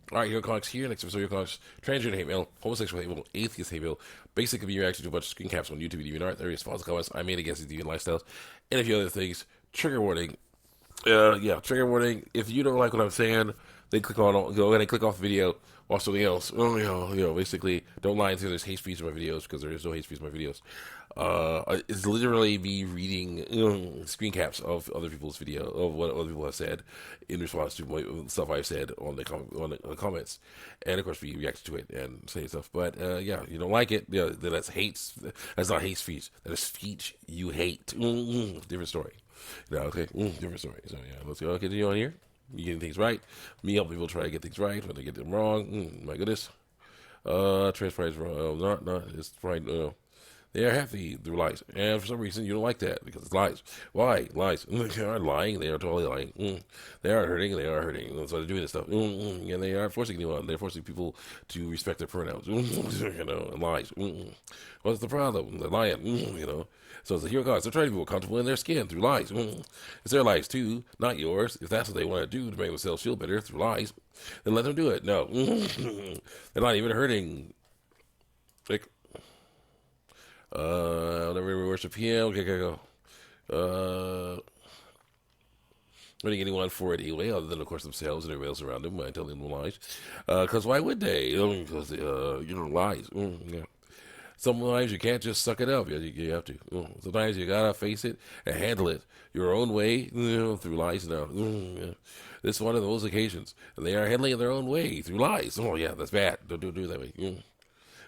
All right, your clocks here. Next episode, your clocks. Transgender hate mail, homosexual hate mail, atheist hate mail. Basically, your reaction to a bunch of screen caps on YouTube, DeviantArt, art, various false comments I made against these deviant lifestyles, and a few other things. Trigger warning. Yeah, trigger warning. If you don't like what I'm saying, then go ahead and click off the video. Watch something else. Basically, don't lie and say there's hate speech in my videos because there is no hate speech in my videos. It's literally me reading screen caps of other people's video of what other people have said in response to stuff I've said on the comments, and of course we react to it and say stuff. But yeah, you don't like it. Yeah, then that's hate. That's not hate speech. That is speech you hate. Different story. Okay, different story. So yeah, let's go continue on here. Me getting things right. Me helping people try to get things right when they get them wrong. My goodness. Transfer is wrong. Not. It's right. They are happy through lies. And for some reason, you don't like that because it's lies. Why? Lies. They are lying. They are totally lying. They are hurting. They are hurting. So they're doing this stuff. And they are forcing you on. They're forcing people to respect their pronouns. And lies. What's the problem? They're lying. So it's the hero gods. They're trying to be more comfortable in their skin through lies. It's their lives too, not yours. If that's what they want to do to make themselves feel better through lies, then let them do it. No. They're not even hurting. Like, never worship him. Okay, go. Hurting anyone for it anyway, other than of course themselves and everybody else around them by telling them lies. Because why would they? Because lies. Yeah. Sometimes you can't just suck it up. You have to. Sometimes you gotta face it and handle it your own way, through lies. Now, yeah. This is one of those occasions, and they are handling it their own way through lies. Oh yeah, that's bad. Don't do it that way.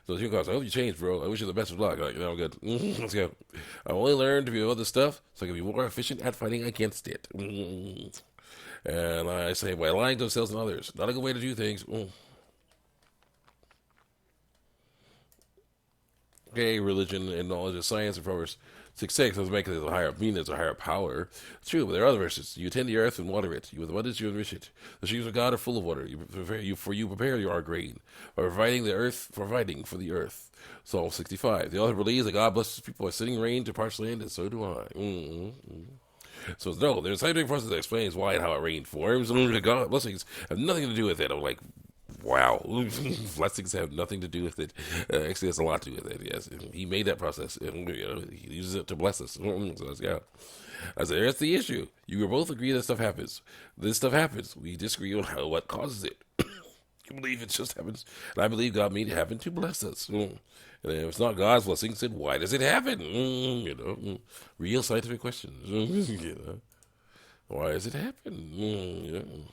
So here goes. I hope you change, bro. I wish you the best of luck. Like, good. Let's go. I only learned to be able to stuff so I can be more efficient at fighting against it. And I say, by lying to themselves and others, not a good way to do things. Okay, religion and knowledge of science and Proverbs 6:6 doesn't make it as a higher mean as a higher power. It's true, but there are other verses. You tend the earth and water it. You with abundance you enrich it. The streams of God are full of water. You prepare your grain by providing for the earth. Psalm 65. The author believes that God blesses people by sending rain to parched land, and so do I. So no, there's a scientific process that explains why and how it rain forms. God blessings have nothing to do with it. I'm like, wow, blessings have nothing to do with it. Actually, has a lot to do with it. Yes, he made that process. He uses it to bless us. So that's, yeah, I said that's the issue. You will both agree that stuff happens. This stuff happens. We disagree on what causes it. You believe it just happens, and I believe God made it happen to bless us. And if it's not God's blessings, then why does it happen? Real scientific questions. Why does it happen?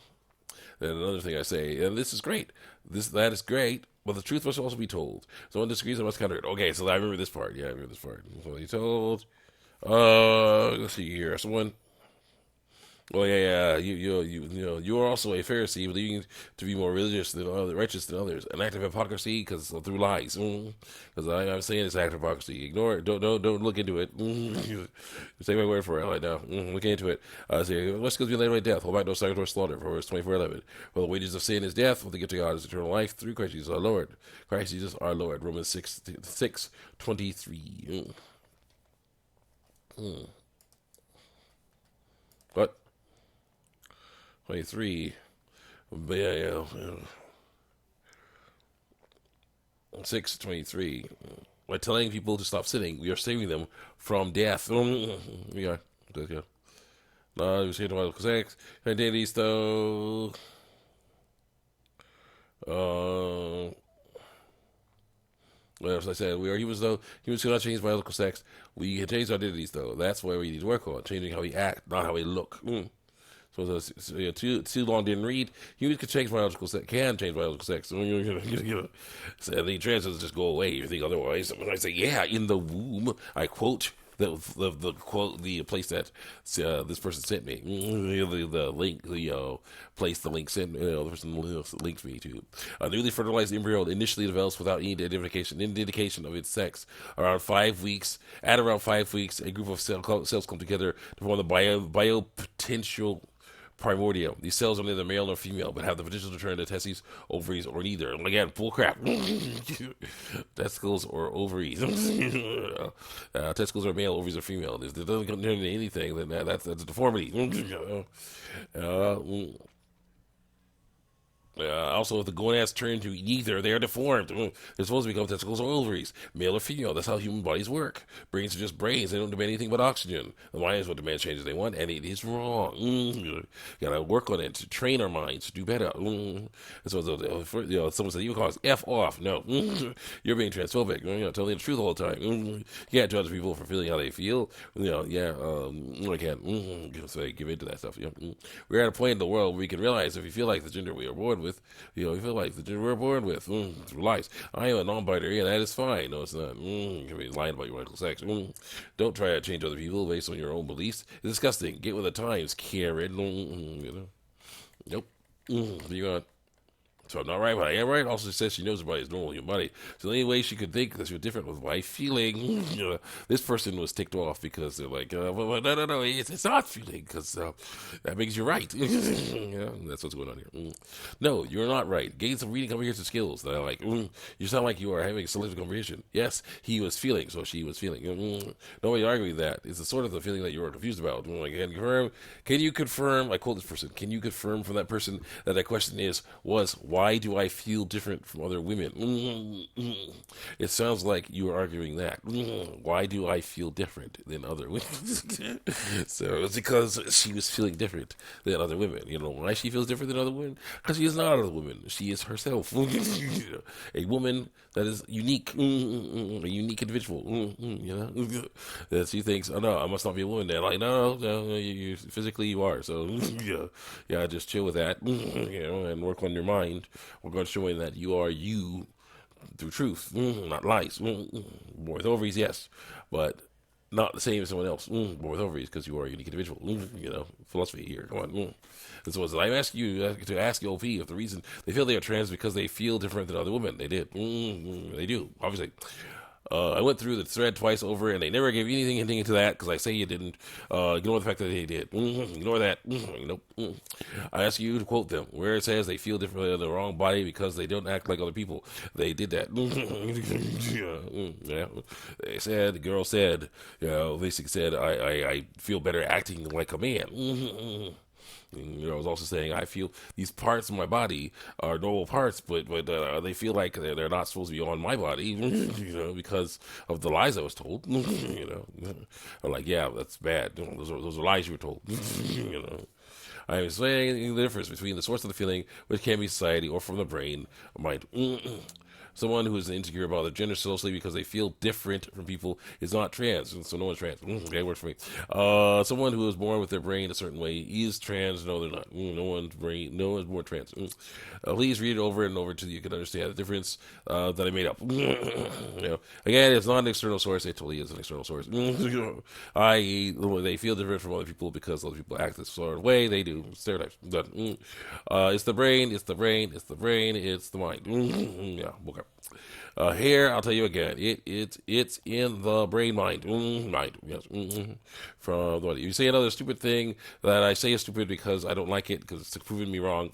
And another thing I say, and this is great. That is great, but the truth must also be told. Someone disagrees, I must counter it. Okay, so I remember this part. Yeah, I remember this part. So he told. Let's see here. Someone. Well, yeah. You are also a Pharisee, believing to be more righteous than others. An act of hypocrisy, because through lies. Because I'm saying it's an act of hypocrisy. Ignore it. Don't look into it. Take my word for it right now. Look into it. See, what's going to be laid by death? Hold back no sacrifice or slaughter. Proverbs 24:11. For the wages of sin is death. What the gift of God is eternal life through Christ Jesus our Lord. Christ Jesus our Lord. Romans 6:23. What? 23. Yeah. 6:23. By telling people to stop sinning, we are saving them from death. We are. Let's go. No, we say to sex. Identities, though. Well, as I said, we are humans, though. Humans cannot change biological sex. We can change our identities, though. That's why we need to work on changing how we act, not how we look. So too long didn't read. Humans can change biological sex. Can change biological sex. So the transgender just go away. You think otherwise? When I say, yeah, in the womb, I quote the quote the place that this person sent me. The link, the place the link sent. The person linked me to. A newly fertilized embryo initially develops without any indication of its sex. Around 5 weeks, at around 5 weeks, a group of cells come together to form the biopotential primordial. These cells are neither male nor female, but have the potential to turn into testes, ovaries, or neither. And again, full crap. Testicles or ovaries. Testicles are male, ovaries are female. If it doesn't turn into anything, then that's a deformity. Also, if the gonads turn to either, they are deformed. They're supposed to become testicles or ovaries, male or female. That's how human bodies work. Brains are just brains. They don't demand anything but oxygen. The mind is what demands changes they want, and it is wrong. You gotta work on it to train our minds to do better. And so, someone said, you call us F off. No, you're being transphobic. Telling the truth all the time. You can't judge people for feeling how they feel. I can't say give into that stuff. We're at a point in the world where we can realize if we feel like the gender we are born with, we feel like the gender we're born with. It's lies. I am a non-binary, and that is fine. No, it's not. You can be lying about your medical sex. Don't try to change other people based on your own beliefs. It's disgusting. Get with the times, Karen. Nope. You're on. So I'm not right, but I am right. Also says she knows her body is normal human body. So the only way she could think that she was different was by feeling. This person was ticked off because they're like, no, it's not feeling because that makes you right. That's what's going on here. No, you're not right. Gain some reading comprehension skills that I like. You sound like you are having selective comprehension. Yes, he was feeling, so she was feeling. Nobody arguing that. It's the sort of the feeling that you are confused about. Can you confirm? I quote this person. Can you confirm from that person that the question was why do I feel different from other women? It sounds like you are arguing that. Why do I feel different than other women? So it's because she was feeling different than other women. You know why she feels different than other women? Because she is not a woman. She is herself. A woman that is unique, a unique individual. That she thinks, oh no, I must not be a woman. Then like, no, you physically you are. So just chill with that, and work on your mind. We're going to show you that you are you through truth, not lies. Born with ovaries, yes, but not the same as someone else. Born with ovaries because you are a unique individual. Philosophy here. Come on. And so I'm asking you to ask OP if the reason they feel they are trans because they feel different than other women. They did. They do, obviously. I went through the thread twice over, and they never gave anything hinting into that because I say you didn't. Ignore the fact that they did. Ignore that. Nope. I ask you to quote them where it says they feel differently in the wrong body because they don't act like other people. They did that. They said, the girl said, basically said, I feel better acting like a man. I was also saying I feel these parts of my body are normal parts, but they feel like they're not supposed to be on my body, because of the lies I was told. I'm like, yeah, that's bad. Those are lies you were told. I am saying the difference between the source of the feeling, which can be society or from the brain or mind. Someone who is insecure about their gender socially because they feel different from people is not trans. So no one's trans. Okay, works for me. Someone who is born with their brain a certain way is trans. No, they're not. No one's born trans. Please read it over and over until you can understand the difference that I made up. Again, it's not an external source. It totally is an external source. I.e., they feel different from other people because other people act this sort of way. They do. Stereotypes. Done. It's the brain. It's the brain. It's the brain. It's the mind. Okay. Here, I'll tell you again, it's in the brain mind. Mind, yes. From the you say another stupid thing that I say is stupid because I don't like it because it's proving me wrong.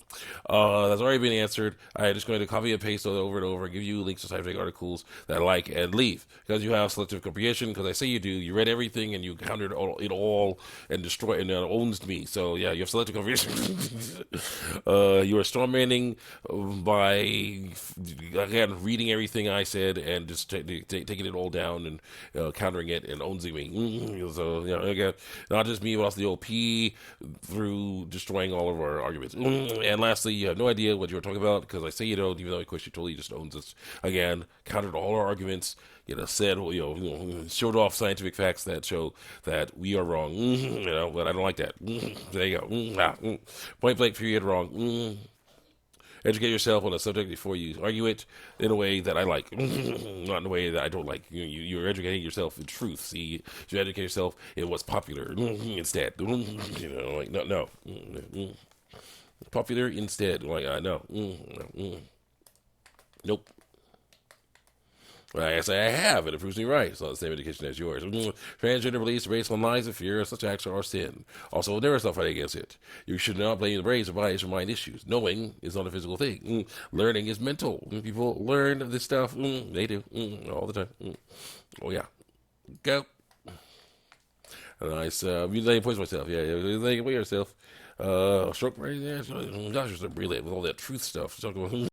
That's already been answered. I'm just going to copy and paste it over and over, give you links to scientific articles that I like and leave because you have selective comprehension. Because I say you do, you read everything and you countered it all and destroy and owns me. So yeah, you have selective comprehension. You are strawmanning by again reading everything I said and just taking it all down and countering it and owning me. So again, not just me, but also the OP through destroying all of our arguments. And lastly, you have no idea what you're talking about because I say you don't, even though of course you totally just owns us. Again, countered all our arguments. Said, showed off scientific facts that show that we are wrong. But I don't like that. There you go. Point blank, period, wrong. Educate yourself on a subject before you argue it in a way that I like, not in a way that I don't like. You're educating yourself in truth. See, you educate yourself in what's popular instead. No. Popular instead. No. Nope. I say I have, and it proves me right. It's not the same education as yours. Transgender beliefs based on lies and fear, such acts are sin. Also, there is no fight against it. You should not blame the brains or bodies for mind issues. Knowing is not a physical thing. Learning is mental. People learn this stuff. They do. All the time. Oh, yeah. Go. Nice. You points myself. Yeah, you yourself. Stroke right there. Josh was relate with all that truth stuff. Talking about